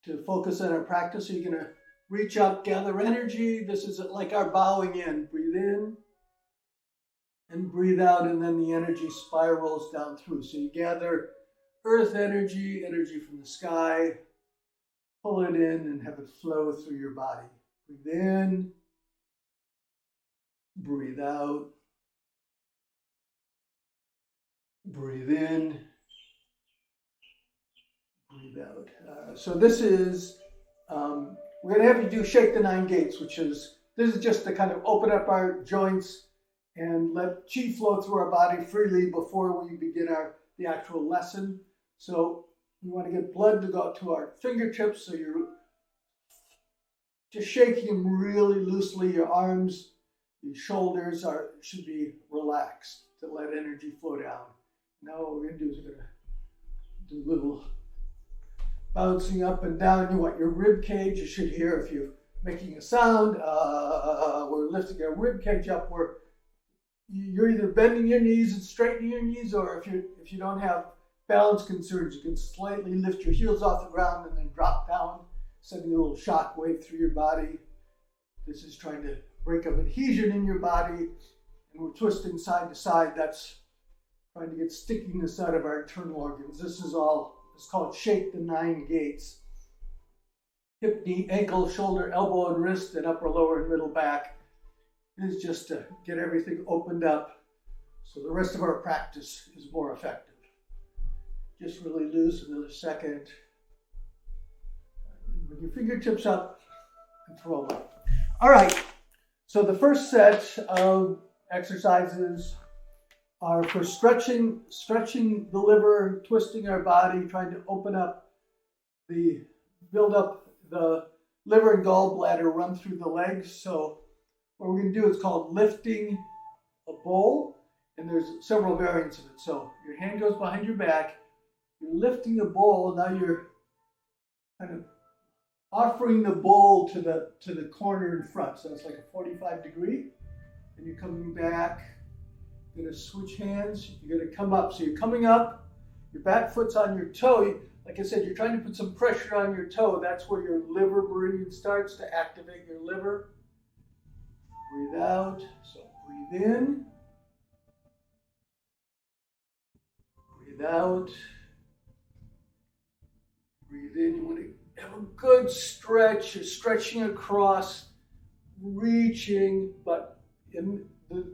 to focus on our practice. So you're going to reach up, gather energy. This is like our bowing in. Breathe in and breathe out, and then the energy spirals down through. So you gather earth energy, energy from the sky, pull it in and have it flow through your body. Breathe in, breathe out, breathe in, breathe out. So this is, we're going to have you do Shake the 9 Gates, this is just to kind of open up our joints and let chi flow through our body freely before we begin the actual lesson. So we want to get blood to go out to our fingertips, so you're just shaking them really loosely. Your arms, your shoulders should be relaxed to let energy flow down. Now what we're going to do is we're going to do a little bouncing up and down. You want your rib cage. You should hear if you're making a sound. We're lifting our rib cage up. You're either bending your knees and straightening your knees, or if you don't have balance concerns, you can slightly lift your heels off the ground and then drop down, sending a little shock wave through your body. This is trying to break up adhesion in your body, and we're twisting side to side. That's trying to get stickiness out of our internal organs. It's called Shake the 9 Gates. Hip, knee, ankle, shoulder, elbow, and wrist, and upper, lower, and middle back. This is just to get everything opened up so the rest of our practice is more effective. Just really loose, another second. Bring your fingertips up and throw them up. All right, so the first set of exercises are for stretching the liver, twisting our body, trying to build up the liver and gallbladder, run through the legs. So what we're going to do is called lifting a bowl, and there's several variants of it. So your hand goes behind your back, you're lifting the bowl, now you're kind of offering the bowl to the corner in front. So it's like a 45 degree, and you're coming back. You're going to switch hands, you're going to come up. So you're coming up, your back foot's on your toe. Like I said, you're trying to put some pressure on your toe. That's where your liver meridian starts to activate your liver. Breathe out. So breathe in. Breathe out. Breathe in. You want to have a good stretch. You're stretching across, reaching, but in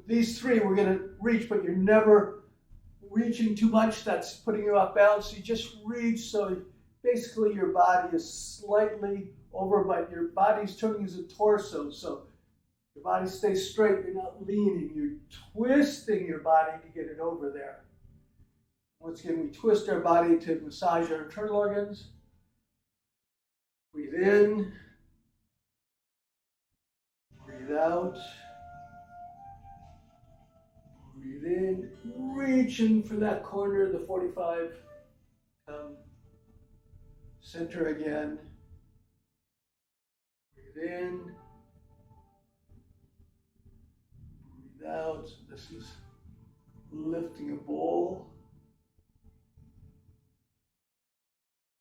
these three we're going to reach, but you're never reaching too much. That's putting you off balance. You just reach, so basically your body is slightly over, but your body's turning as a torso, so your body stays straight. You're not leaning. You're twisting your body to get it over there. Once again, we twist our body to massage our internal organs. Breathe in. Breathe out. Breathe in, reaching for that corner, the 45. Center again. Breathe in. Breathe out. This is lifting a bowl.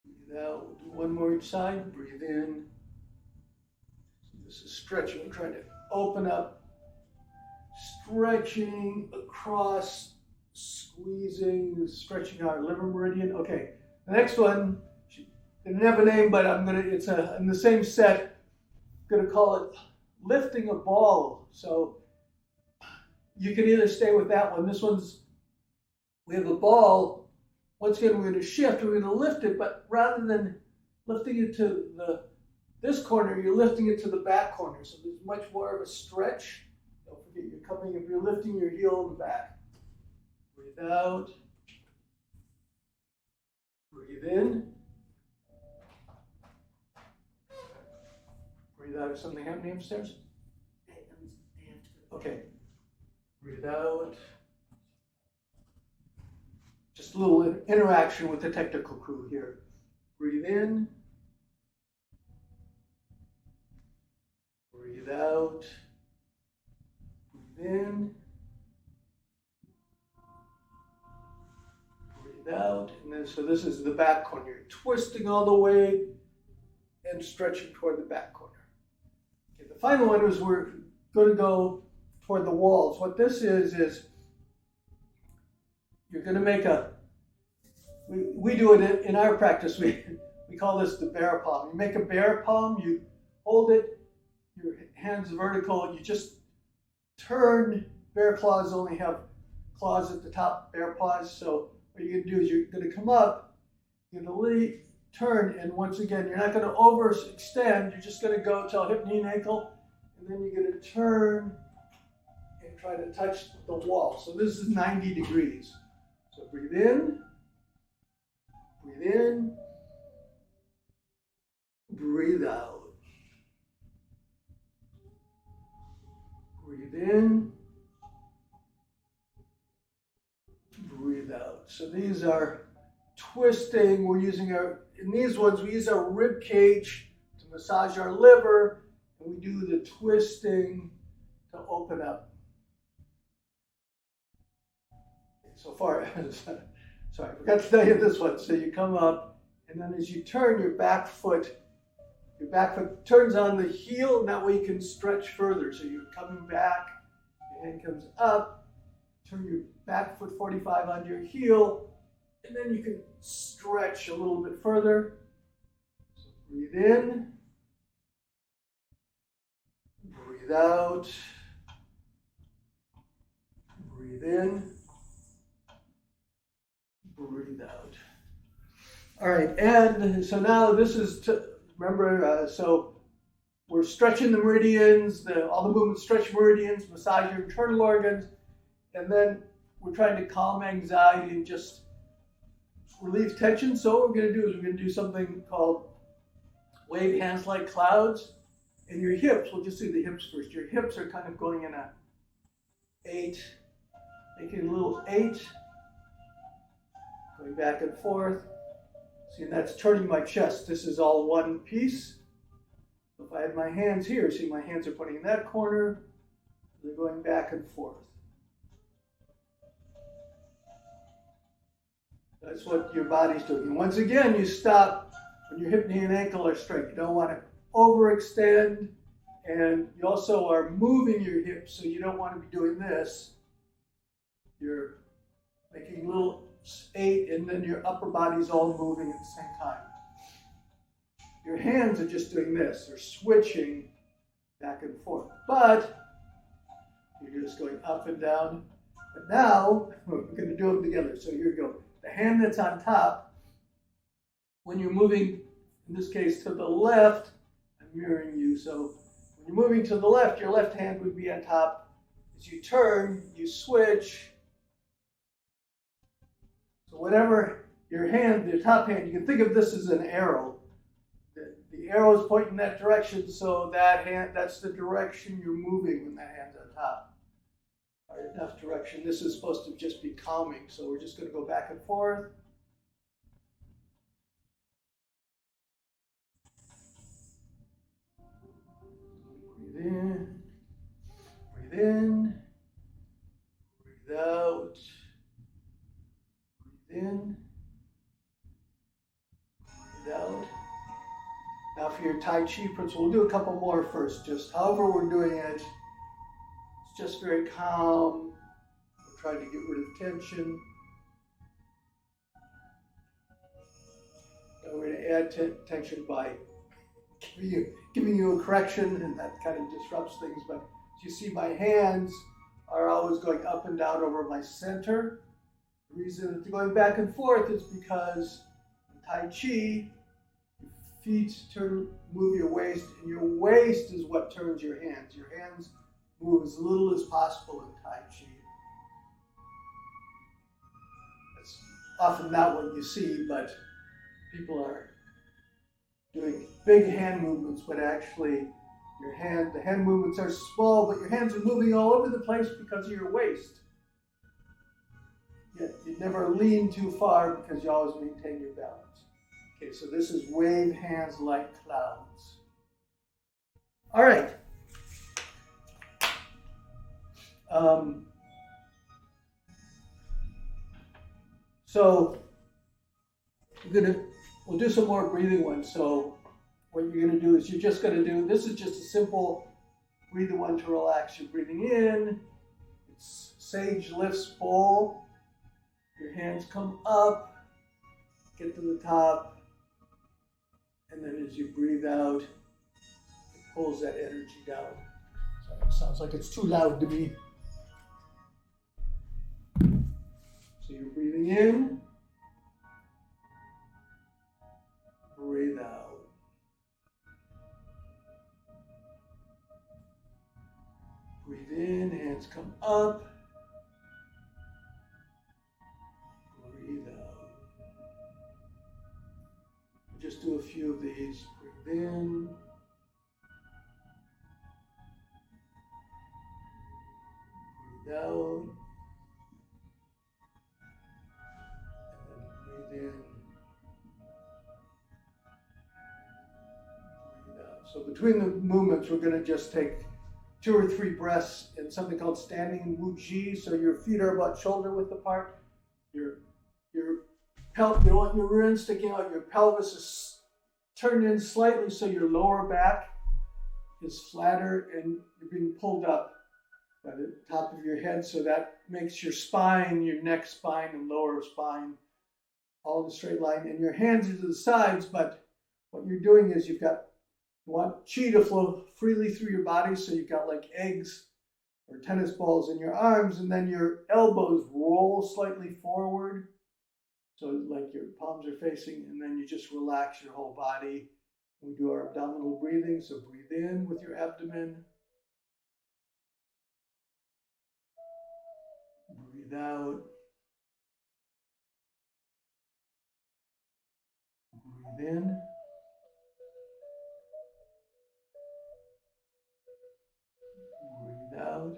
Breathe out. We'll do one more each side. Breathe in. So this is stretching. We're trying to open up. Stretching across, squeezing, stretching our liver meridian. Okay, the next one didn't have a name, but it's in the same set. I'm gonna call it lifting a ball. So you can either stay with that one. This one's, we have a ball. Once again, we're gonna shift. We're gonna lift it, but rather than lifting it to this corner, you're lifting it to the back corner. So there's much more of a stretch. Don't forget, you're lifting your heel in the back. Breathe out. Breathe in. Breathe out. Is something happening upstairs? Okay. Breathe out. Just a little interaction with the technical crew here. Breathe in. Breathe out. Breathe in. Breathe out. And then, so this is the back corner. You're twisting all the way and stretching toward the back corner. Okay, the final one is we're going to go toward the walls. What this is you're going to make we do it in our practice, we call this the bear palm. You make a bear palm, you hold it, your hands vertical, you just turn. Bear claws only have claws at the top, bear paws. So what you're going to do is you're going to come up, you're going to turn, and once again, you're not going to overextend. You're just going to go till hip, knee, and ankle, and then you're going to turn and try to touch the wall. So this is 90 degrees. So breathe in, breathe out. Breathe in, breathe out. So these are twisting. We're using in these ones, we use our rib cage to massage our liver, and we do the twisting to open up. Okay, so far, sorry, I forgot to tell you this one. So you come up, and then as you turn your back foot turns on the heel, and that way you can stretch further. So you're coming back, your hand comes up, turn your back foot 45 onto your heel, and then you can stretch a little bit further. So breathe in, breathe out, breathe in, breathe out. All right, and so now this is remember, so we're stretching the meridians, all the movements stretch meridians, massage your internal organs, and then we're trying to calm anxiety and just relieve tension. So what we're going to do is we're going to do something called wave hands like clouds. And your hips, we'll just do the hips first. Your hips are kind of going in a 8, making a little 8, going back and forth. See, and that's turning my chest. This is all one piece. So if I had my hands here, see my hands are pointing in that corner. They're going back and forth. That's what your body's doing. And once again, you stop when your hip, knee, and ankle are straight. You don't want to overextend. And you also are moving your hips, so you don't want to be doing this. You're making a little 8, and then your upper body's all moving at the same time. Your hands are just doing this. They're switching back and forth. But you're just going up and down. But now, we're going to do them together. So here we go. The hand that's on top, when you're moving, in this case, to the left, I'm mirroring you. So when you're moving to the left, your left hand would be on top. As you turn, you switch. So whatever your hand, your top hand, you can think of this as an arrow. The arrow is pointing that direction, so that hand, that's the direction you're moving when that hand's on top. All right, enough direction. This is supposed to just be calming, so we're just going to go back and forth. Breathe in, breathe in, breathe out, breathe in, breathe out. Now for your Tai Chi principle, we'll do a couple more first, just however we're doing it. It's just very calm. We're trying to get rid of tension. Now we're going to add tension by giving you a correction, and that kind of disrupts things. But as you see, my hands are always going up and down over my center. The reason it's going back and forth is because in Tai Chi, feet move your waist, and your waist is what turns your hands. Your hands move as little as possible in Tai Chi. That's often not what you see, but people are doing big hand movements, but actually the hand movements are small, but your hands are moving all over the place because of your waist. Yet you never lean too far because you always maintain your balance. Okay, so this is wave hands like clouds. All right. So We'll do some more breathing ones. So what you're gonna do is you're just gonna do, this is just a simple breathing one to relax. You're breathing in, it's sage lifts bowl, your hands come up, get to the top, and then as you breathe out, it pulls that energy down. Sorry, it sounds like it's too loud to me. So you're breathing in, breathe out. Breathe in, hands come up. Breathe out. We'll just do a few of these. Breathe in. Breathe out. And then breathe in. Breathe out. So between the movements, we're going to just take 2 or 3 breaths in something called standing Wu Ji. So your feet are about shoulder width apart. You don't want your rear end sticking out. Your pelvis is turned in slightly so your lower back is flatter and you're being pulled up by the top of your head. So that makes your spine, your neck spine and lower spine all in a straight line. And your hands are to the sides, but what you're doing is you want chi to flow freely through your body. So you've got like eggs or tennis balls in your arms, and then your elbows roll slightly forward. So like your palms are facing, and then you just relax your whole body. We do our abdominal breathing. So breathe in with your abdomen. Breathe out. Breathe in. Breathe out.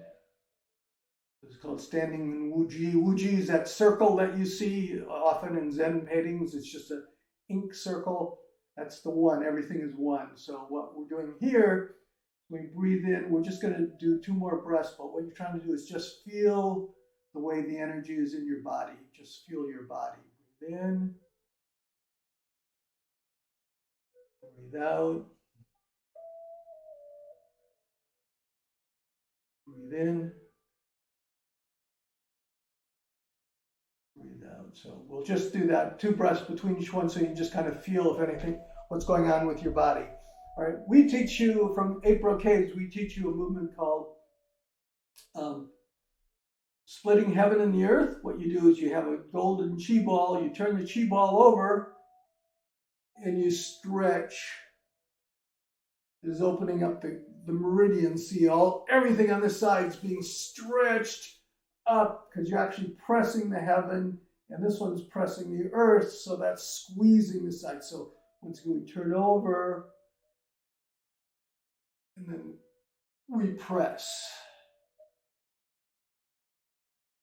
It's called standing Wu Ji. Wu Ji is that circle that you see often in Zen paintings. It's just an ink circle. That's the one. Everything is one. So what we're doing here, we breathe in. We're just going to do 2 more breaths, but what you're trying to do is just feel the way the energy is in your body. Just feel your body. Breathe in. Breathe out. Breathe in. Breathe out. So we'll just do that 2 breaths between each one so you just kind of feel, if anything, what's going on with your body. All right, we teach you from 8 brocades, we teach you a movement called splitting heaven and the earth. What you do is you have a golden chi ball, you turn the chi ball over and you stretch. It is opening up the meridian. See everything on the sides being stretched up because you're actually pressing the heaven, and this one's pressing the earth, so that's squeezing the side. So once again, we turn over and then we press.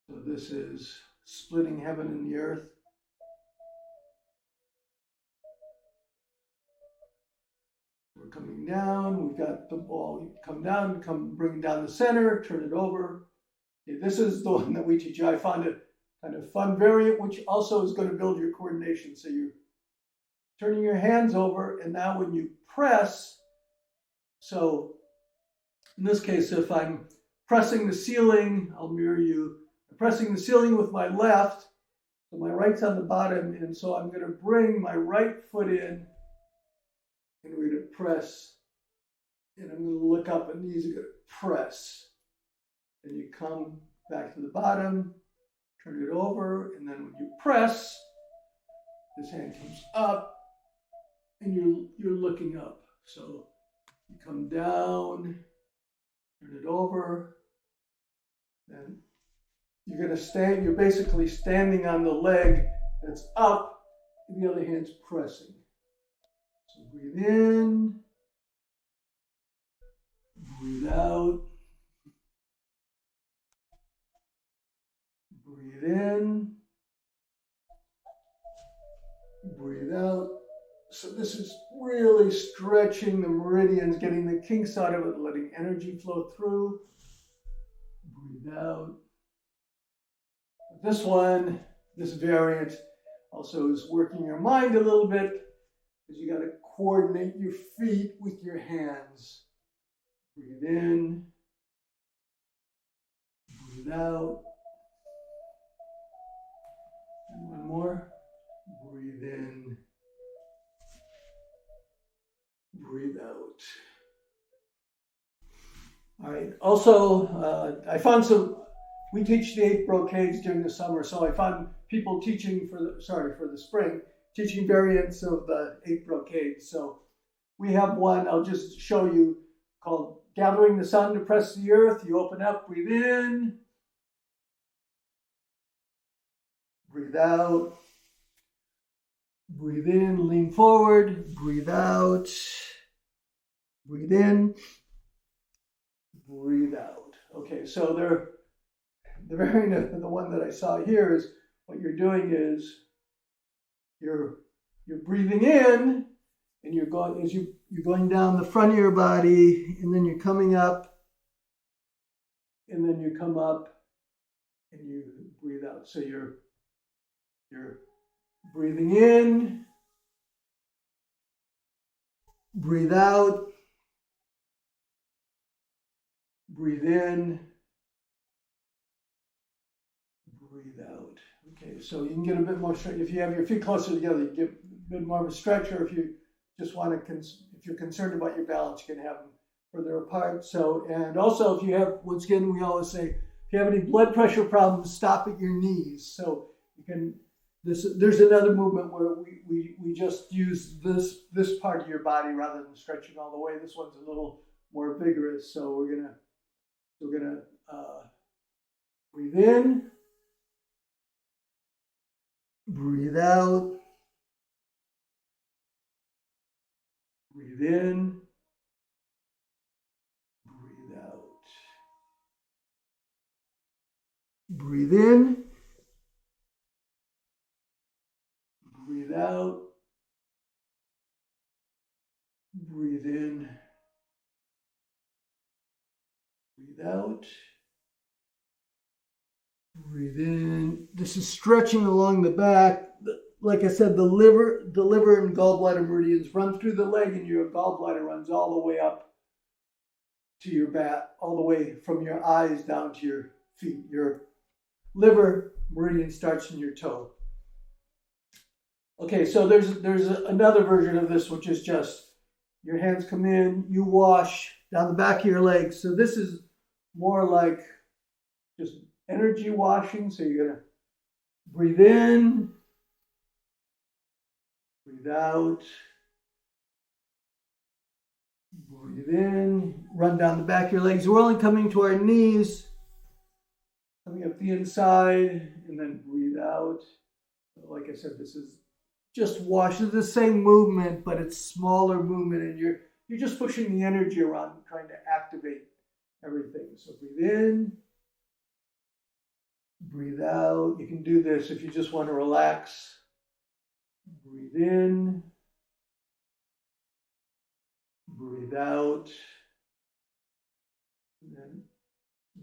So this is splitting heaven and the earth. We're coming down, we've got the ball, we come down, bring down the center, turn it over. Okay, this is the one that we teach you. I found a kind of fun variant, which also is going to build your coordination. So you're turning your hands over, and now when you press, so in this case, if I'm pressing the ceiling, I'll mirror you. I'm pressing the ceiling with my left, so my right's on the bottom, and so I'm going to bring my right foot in, and we're going to press, and I'm going to look up, and these are going to press. And you come back to the bottom, turn it over, and then when you press, this hand comes up, and you're looking up. So you come down, turn it over, then you're going to stand, you're basically standing on the leg that's up, and the other hand's pressing. So breathe in, breathe out, breathe in, breathe out. So this is really stretching the meridians, getting the kinks out of it, letting energy flow through. Breathe out. This one, this variant, Also is working your mind a little bit, because you got to coordinate your feet with your hands. Breathe in, breathe out. And one more. Breathe in, breathe out. All right. Also, I found we teach the 8 brocades during the summer, so I found people teaching for the spring, teaching variants of the 8 brocades. So we have one, I'll just show you, called Gathering the Sun to Press the Earth. You open up, breathe in, breathe out, breathe in, lean forward, breathe out, breathe in, breathe out. Okay, so the variant of the one that I saw here is what you're doing is you're breathing in, and you're going down the front of your body, and then you're coming up, and then you come up, and you breathe out. So you're breathing in, breathe out, breathe in, breathe out. Okay, so you can get a bit more stretch. If you have your feet closer together, you get a bit more of a stretch, or if you just want to, if you're concerned about your balance, you can have them further apart. So, and also if you have, once again, we always say, if you have any blood pressure problems, stop at your knees. So you can, there's another movement where we just use this part of your body rather than stretching all the way. This one's a little more vigorous. So we're gonna breathe in, breathe out, breathe in, breathe out. Breathe in, breathe out, breathe in, breathe out, breathe in. This is stretching along the back. Like I said, the liver and gallbladder meridians run through the leg, and your gallbladder runs all the way up to your back, all the way from your eyes down to your feet. Your liver meridian starts in your toe. Okay, so there's another version of this, which is just your hands come in, you wash down the back of your legs. So this is more like just energy washing. So you're gonna breathe in, breathe out, breathe in, run down the back of your legs. We're only coming to our knees, coming up the inside, and then breathe out. Like I said, this is just wash. It's the same movement, but it's smaller movement, and you're just pushing the energy around, trying to activate everything. So breathe in, breathe out. You can do this if you just want to relax. Breathe in, breathe out, and then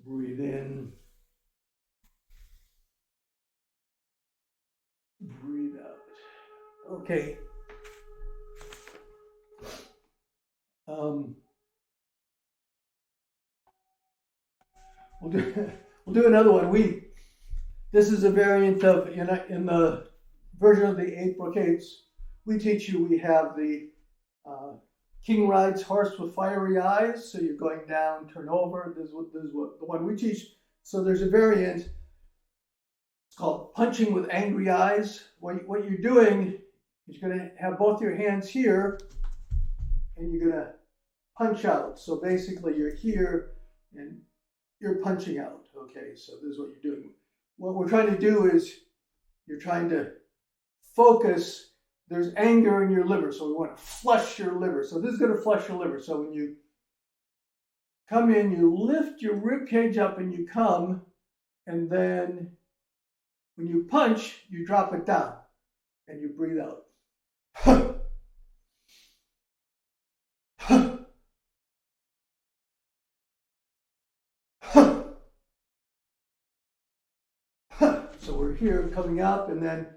breathe in, breathe out. Okay. We'll do another one. This is a variant of, in the version of the 8 brocades we teach you. We have the king rides horse with fiery eyes. So you're going down, turn over. This is what the one we teach. So there's a variant. It's called punching with angry eyes. What you're doing is you're going to have both your hands here, and you're going to punch out. So basically you're here and you're punching out. Okay, so this is what you're doing. What we're trying to do is you're trying to focus. There's anger in your liver, so we want to flush your liver. So this is going to flush your liver. So when you come in, you lift your rib cage up and you come, and then when you punch, you drop it down and you breathe out. So we're here coming up, and then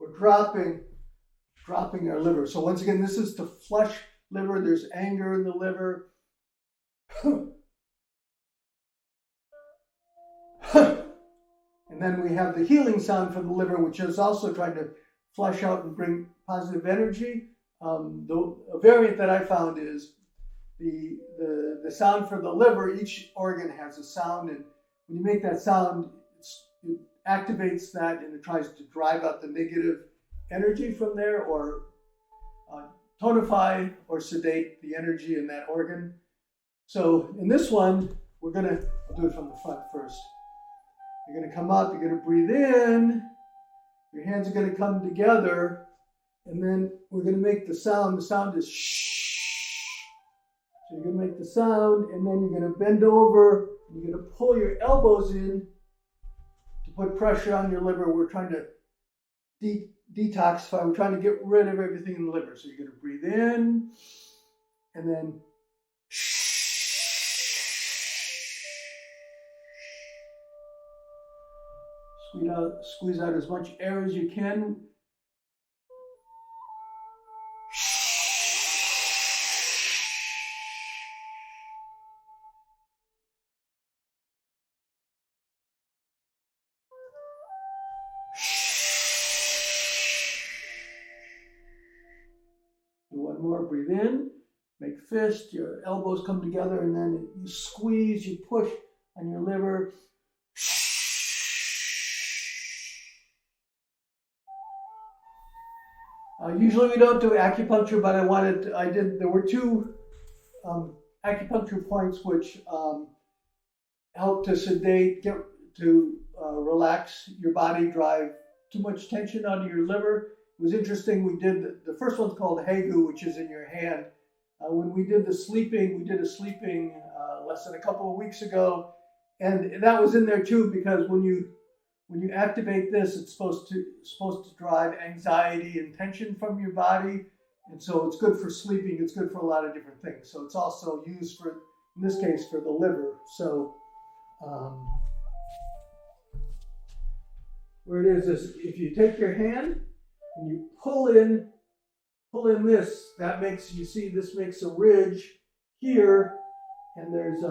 we're dropping our liver. So once again, this is to flush liver. There's anger in the liver. And then we have the healing sound from the liver, which is also trying to flush out and bring positive energy. A variant that I found is the sound for the liver. Each organ has a sound, and when you make that sound, it activates that, and it tries to drive out the negative energy from there, or tonify or sedate the energy in that organ. So in this one, I'll do it from the front first. You're going to come up, you're going to breathe in, your hands are going to come together, and then we're going to make the sound. The sound is shh. So you're going to make the sound, and then you're going to bend over, and you're going to pull your elbows in to put pressure on your liver. We're trying to detoxify, we're trying to get rid of everything in the liver. So you're going to breathe in, and then squeeze out as much air as you can. Do one more, breathe in, make fist, your elbows come together, and then you squeeze, you push on your liver. Usually we don't do acupuncture, but there were two acupuncture points which help to sedate, relax your body, drive too much tension out of your liver. It was interesting, we did, the first one's called Hegu, which is in your hand. When we did a sleeping lesson a couple of weeks ago, and that was in there too, because when you activate this, it's supposed to drive anxiety and tension from your body, and so it's good for sleeping. It's good for a lot of different things. So it's also used for, in this case, for the liver. So where it is if you take your hand and you pull in this, that makes, you see, this makes a ridge here, and there's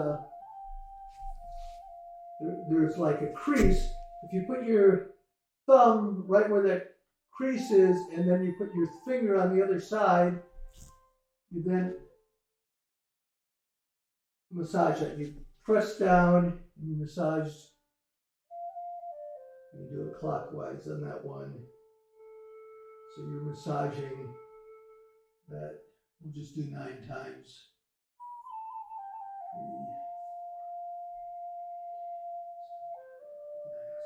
like a crease. If you put your thumb right where that crease is, and then you put your finger on the other side, you then massage that. You press down and you massage. You do it clockwise on that one. So you're massaging that. We'll just do 9 times.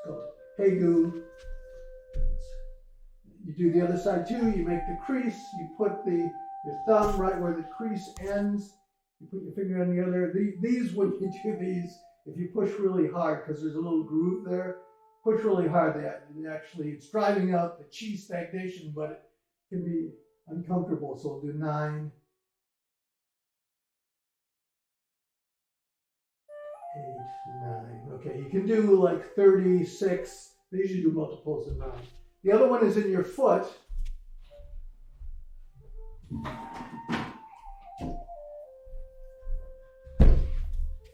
3, 4. Hegu. You do the other side too. You make the crease. You put your thumb right where the crease ends. You put your finger on the other. These, when you do these, if you push really hard, because there's a little groove there, push really hard. It's driving out the chi stagnation, but it can be uncomfortable. So we'll do 9, 8, 9. Okay, you can do like 36. They usually do multiples of 9. The other one is in your foot.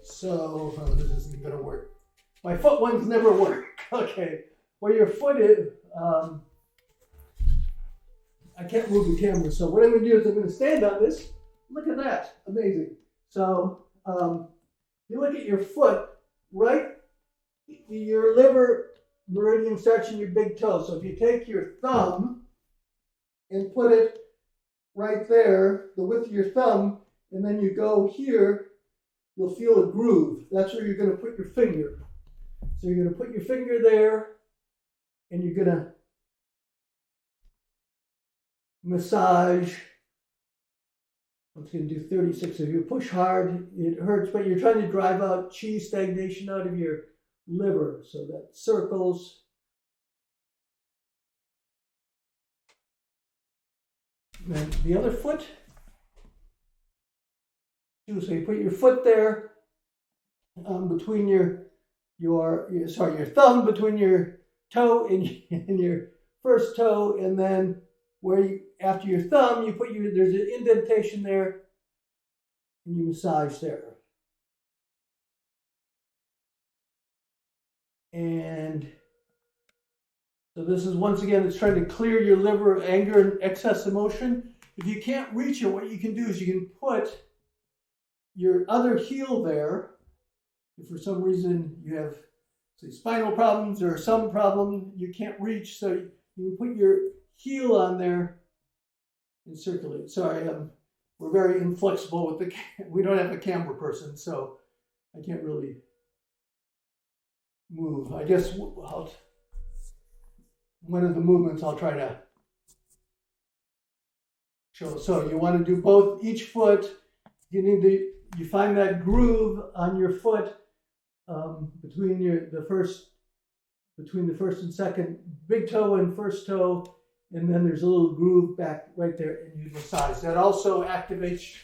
So, this isn't going to work. My foot ones never work. Okay, where your foot is, I can't move the camera. So what I'm going to do is I'm going to stand on this. Look at that, amazing. So you look at your foot, right? Your liver meridian starts in your big toe. So if you take your thumb and put it right there, the width of your thumb, and then you go here, you'll feel a groove. That's where you're going to put your finger. So you're going to put your finger there, and you're going to massage. I'm just going to do 36. If you push hard, it hurts, but you're trying to drive out chi stagnation out of your liver. So that circles. And then the other foot. So you put your foot there, between your thumb between your toe and your first toe, and then where you, after your thumb, you put your, there's an indentation there, and you massage there. And so this is, once again, it's trying to clear your liver of anger and excess emotion. If you can't reach it, what you can do is you can put your other heel there. If for some reason you have, say, spinal problems or some problem you can't reach, so you can put your heel on there and circulate. Sorry, we're very inflexible with the, we don't have a camera person, so I can't really move. I guess one of the movements I'll try to show. So you want to do both, each foot. You need to, you find that groove on your foot between the first and second big toe and first toe, and then there's a little groove back right there, and you massage. That also activates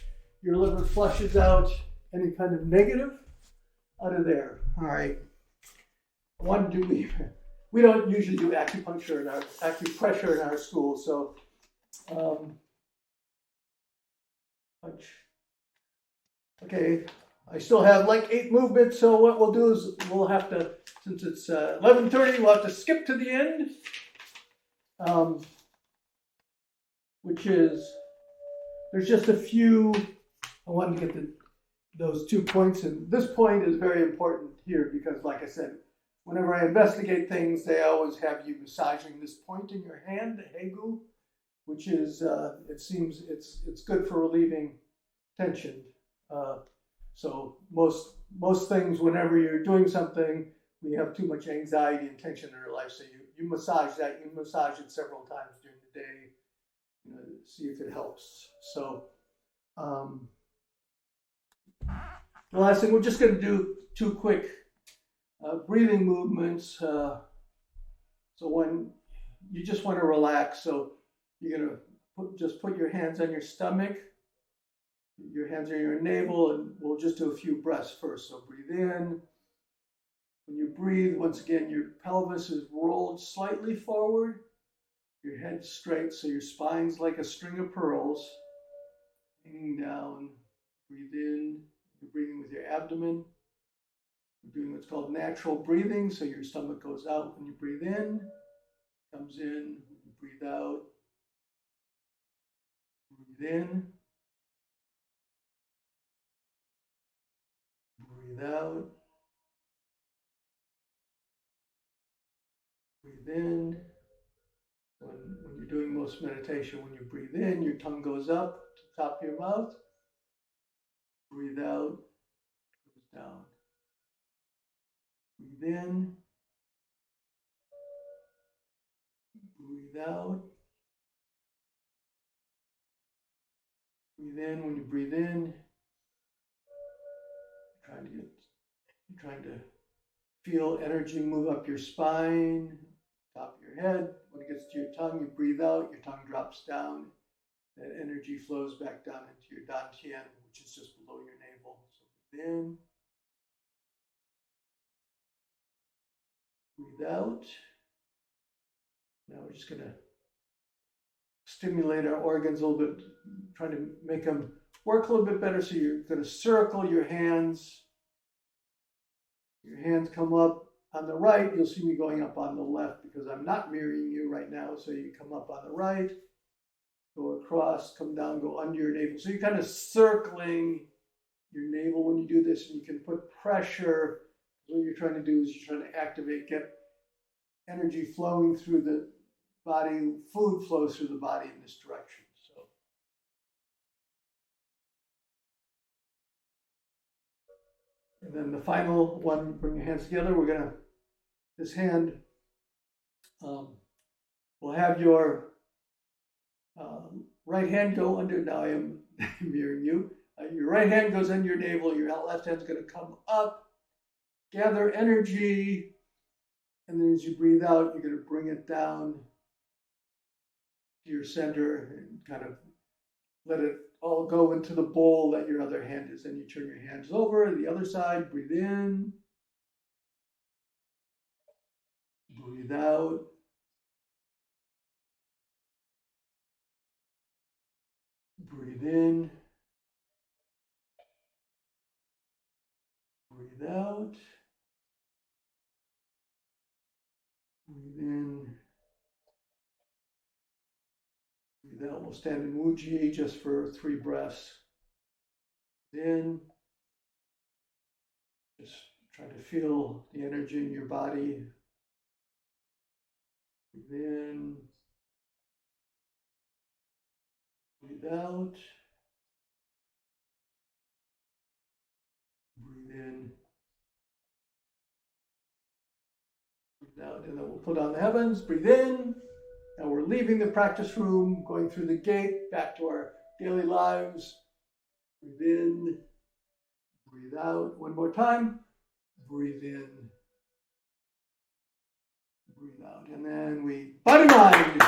your liver, flushes out any kind of negative out of there. All right. We don't usually do acupressure in our school, so okay, I still have like 8 movements, so what we'll do is we'll have to, since it's 11:30, we'll have to skip to the end, which is, there's just a few, I wanted to get those 2 points, and this point is very important here because, like I said, whenever I investigate things, they always have you massaging this point in your hand, the hegu, which is, it seems it's good for relieving tension. So most things, whenever you're doing something, we have too much anxiety and tension in our life. So you massage that. You massage it several times during the day. You know, see if it helps. So the last thing, we're just going to do 2 quick breathing movements. So when you just want to relax, so you're going to just put your hands on your stomach. Your hands are your navel, and we'll just do a few breaths first. So breathe in. When you breathe, once again, your pelvis is rolled slightly forward. Your head's straight, so your spine's like a string of pearls hanging down. Breathe in. You're breathing with your abdomen. You're doing what's called natural breathing, so your stomach goes out when you breathe in, comes in, when you breathe out. Breathe in. Breathe out. Breathe in. When you're doing most meditation, when you breathe in, your tongue goes up to the top of your mouth. Breathe out, goes down. Breathe in. Breathe out. Breathe in. When you breathe in, you're trying to feel energy move up your spine, top of your head. When it gets to your tongue, you breathe out, your tongue drops down. That energy flows back down into your dantian, which is just below your navel. So breathe in. Breathe out. Now we're just going to stimulate our organs a little bit, trying to make them work a little bit better. So you're going to circle your hands. Your hands come up on the right. You'll see me going up on the left because I'm not mirroring you right now. So you come up on the right, go across, come down, go under your navel. So you're kind of circling your navel when you do this, and you can put pressure. What you're trying to do is you're trying to activate, get energy flowing through the body, food flows through the body in this direction. So and then the final one, bring your hands together. We're going to, this hand, we'll have your right hand go under, now I am mirroring you. Your right hand goes under your navel, your left hand's going to come up, gather energy, and then as you breathe out, you're going to bring it down to your center and kind of let it all go into the bowl that your other hand is. Then you turn your hands over, the other side, breathe in, breathe out. Breathe in. Breathe out. Breathe in. Breathe out. We'll stand in Wuji just for 3 breaths. In. Just try to feel the energy in your body. Breathe in. Breathe out. Breathe in. Breathe out. And then we'll put on the heavens. Breathe in. Now we're leaving the practice room, going through the gate, back to our daily lives. Breathe in. Breathe out. One more time. Breathe in. Breathe out. And then we body mind.